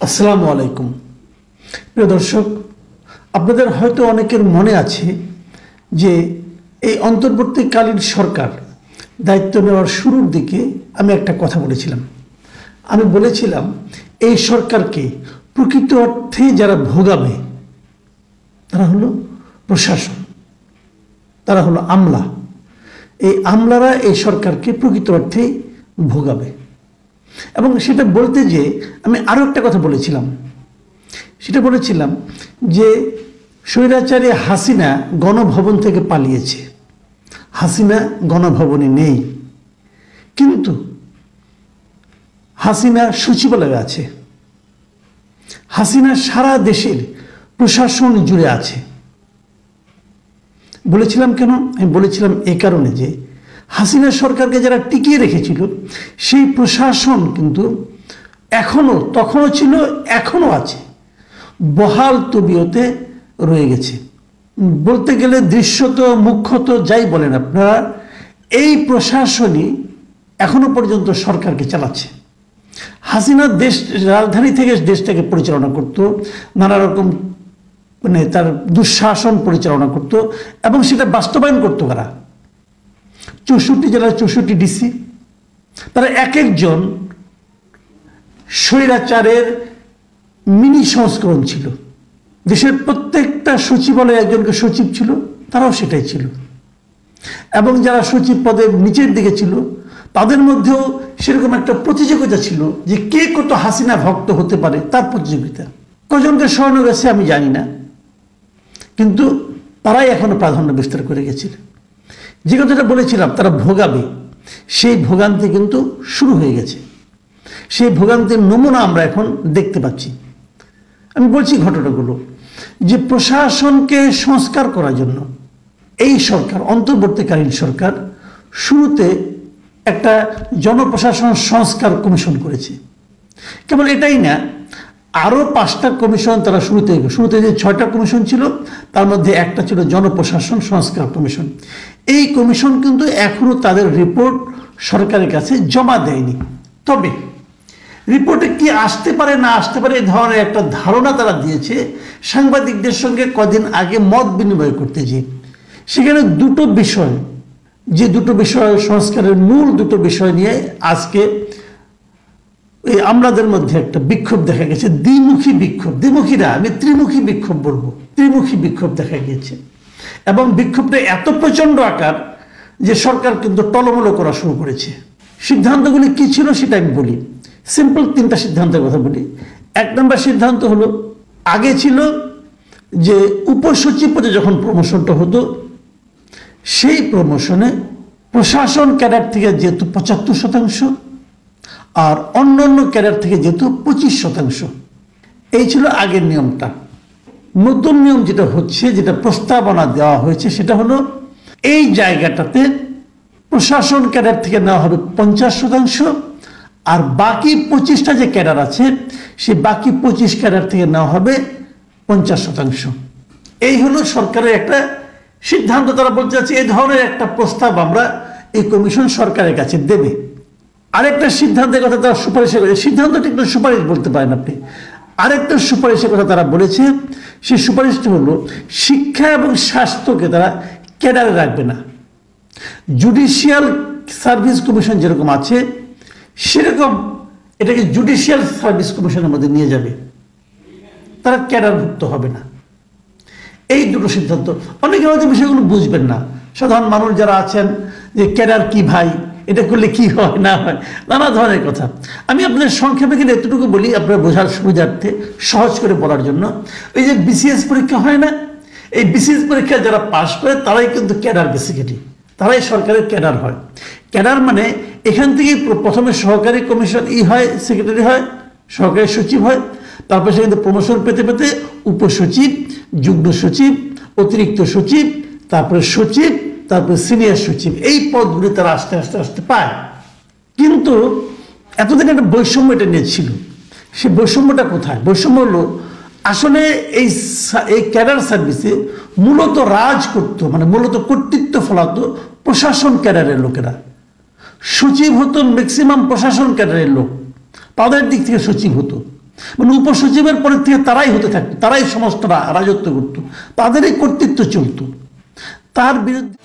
আসসালামু আলাইকুম। প্রিয় দর্শক, আপনাদের হয়তো অনেকের মনে আছে যে এই অন্তর্বর্তীকালীন সরকার দায়িত্ব নেওয়ার শুরুর দিকে আমি একটা কথা বলেছিলাম। আমি বলেছিলাম এই সরকারকে প্রকৃত অর্থে যারা ভোগাবে তারা হলো প্রশাসন, তারা হলো আমলা। এই আমলারা এই সরকারকে প্রকৃত অর্থেই ভোগাবে। এবং সেটা বলতে যে আমি আরও একটা কথা বলেছিলাম, সেটা বলেছিলাম যে স্বৈরাচারী হাসিনা গণভবন থেকে পালিয়েছে। হাসিনা গণভবনে নেই, কিন্তু হাসিনা সচিবালয়ে আছে। হাসিনা সারা দেশের প্রশাসন জুড়ে আছে। বলেছিলাম কেন? আমি বলেছিলাম এই কারণে যে হাসিনা সরকারকে যারা টিকিয়ে রেখেছিল সেই প্রশাসন কিন্তু তখনও ছিল, এখনও আছে, বহাল তবিয়তে রয়ে গেছে। বলতে গেলে দৃশ্যত মুখ্যত যাই বলেন আপনারা, এই প্রশাসনই এখনো পর্যন্ত সরকারকে চালাচ্ছে। হাসিনা রাজধানী থেকে দেশটাকে পরিচালনা করত, নানা রকম তার দুঃশাসন পরিচালনা করত এবং সেটা বাস্তবায়ন করতো কারা? 64 জেলার 64 ডিসি। তারা এক একজন স্বৈরাচারের মিনি সংস্করণ ছিল। দেশের প্রত্যেকটা সচিবালয়ে একজনকে সচিব ছিল, তারাও সেটাই ছিল। এবং যারা সচিব পদে নিচের দিকে ছিল তাদের মধ্যেও সেরকম একটা প্রতিযোগিতা ছিল যে কে কত হাসিনা ভক্ত হতে পারে, তার প্রতিযোগিতা। কজনকে স্বর্ণ গেছে আমি জানি না, কিন্তু তারাই এখনো প্রাধান্য বিস্তার করে গেছিল। যে কথাটা বলেছিলাম তারা ভোগাবে, সেই ভোগান্তি কিন্তু শুরু হয়ে গেছে। সেই ভোগান্তির নমুনা আমরা এখন দেখতে পাচ্ছি। আমি বলছি ঘটনাগুলো যে প্রশাসনকে সংস্কার করার জন্য এই সরকার, অন্তর্বর্তীকালীন সরকার, শুরুতে একটা জনপ্রশাসন সংস্কার কমিশন করেছে। কেবল এটাই না, আরও 5টা কমিশন তারা শুরুতে যে 6টা কমিশন ছিল তার মধ্যে একটা ছিল জনপ্রশাসন সংস্কার কমিশন। এই কমিশন কিন্তু এখনো তাদের রিপোর্ট সরকারের কাছে জমা দেয়নি। তবে রিপোর্টে কি আসতে পারে না আসতে পারে এই ধরনের একটা ধারণা তারা দিয়েছে সাংবাদিকদের সঙ্গে কদিন আগে মত বিনিময় করতে গিয়ে। সেখানে দুটো বিষয়, যে দুটো বিষয় সংস্কারের মূল দুটো বিষয় নিয়ে আজকে এই আমলাদের মধ্যে একটা বিক্ষোভ দেখা গেছে। দ্বিমুখী বিক্ষোভ, দ্বিমুখী না, আমি ত্রিমুখী বিক্ষোভ বলবো। ত্রিমুখী বিক্ষোভ দেখা গিয়েছে এবং বিক্ষোভটা এত প্রচণ্ড আকার যে সরকার কিন্তু টলমলো করা শুরু করেছে। সিদ্ধান্তগুলি কি ছিল সেটা আমি বলি। সিম্পল 3টা সিদ্ধান্তের কথা বলি। 1 নম্বর সিদ্ধান্ত হলো, আগে ছিল যে উপসচিব পদে যখন প্রমোশনটা হতো সেই প্রমোশনে প্রশাসন ক্যাডার থেকে যেহেতু 75% আর অন্য অন্য ক্যাডার থেকে যেহেতু 25%। এই ছিল আগের নিয়মটা। নতুন নিয়ম যেটা হচ্ছে, যেটা প্রস্তাবনা দেওয়া হয়েছে, সেটা হলো এই জায়গাটাতে প্রশাসন ক্যাডার থেকে নেওয়া হবে 50% আর বাকি 25টা যে ক্যাডার আছে সেই বাকি 25 ক্যাডার থেকে নেওয়া হবে 50%। এই হলো সরকারের একটা সিদ্ধান্ত। তারা বলতে চাচ্ছে এই ধরনের একটা প্রস্তাব আমরা এই কমিশন সরকারের কাছে দেবে। আরেকটা সিদ্ধান্তের কথা তারা সুপারিশের কথা, সিদ্ধান্ত ঠিক সুপারিশ বলতে পারেন আপনি, আরেকটা সুপারিশের কথা তারা বলেছে। সেই সুপারিশটা হলো শিক্ষা এবং স্বাস্থ্যকে তারা ক্যাডারে রাখবে না। জুডিশিয়াল সার্ভিস কমিশন যেরকম আছে সেরকম এটাকে জুডিশিয়াল সার্ভিস কমিশনের মধ্যে নিয়ে যাবে, তারা ক্যাডারভুক্ত হবে না। এই দুটো সিদ্ধান্ত। অনেকে হয়তো বিষয়গুলো বুঝবেন না, সাধারণ মানুষ যারা আছেন, যে ক্যাডার কি ভাই, এটা করলে কি হয় না হয়, নানা ধরনের কথা। আমি আপনাদের সংক্ষেপে কিন্তু এতটুকু বলি আপনার বোঝার সুবিধার্থে, সহজ করে বলার জন্য। ওই যে বিসিএস পরীক্ষা হয় না, এই বিসিএস পরীক্ষা যারা পাশ করে তারাই কিন্তু ক্যাডার, বেসিক্যালি তারাই সরকারের ক্যাডার হয়। ক্যাডার মানে এখান থেকেই প্রথমে সহকারী কমিশন হয়, সেক্রেটারি হয়, সহকারী সচিব হয়, তারপরে সে কিন্তু প্রমোশন পেতে পেতে উপসচিব, যুগ্ম সচিব, অতিরিক্ত সচিব, তারপরে সচিব, তারপরে সিনিয়র সচিব, এই পদগুলি তারা আস্তে আস্তে আস্তে পায়। কিন্তু এতদিন একটা বৈষম্য এটা নিয়ে ছিল। সেই বৈষম্যটা কোথায়? বৈষম্য হলো আসলে এই ক্যাডার সার্ভিসে মূলত রাজ করতো, মানে মূলত কর্তৃত্ব ফলাতো প্রশাসন ক্যাডারের লোকেরা। সচিব হতো ম্যাক্সিমাম প্রশাসন ক্যাডারের লোক, তাদের দিক থেকে সচিব হতো। মানে উপসচিবের পরের থেকে তারাই হতে থাকতো, তারাই সমস্ত রাজত্ব করতো, তাদেরই কর্তৃত্ব চলতো। তার বিরুদ্ধে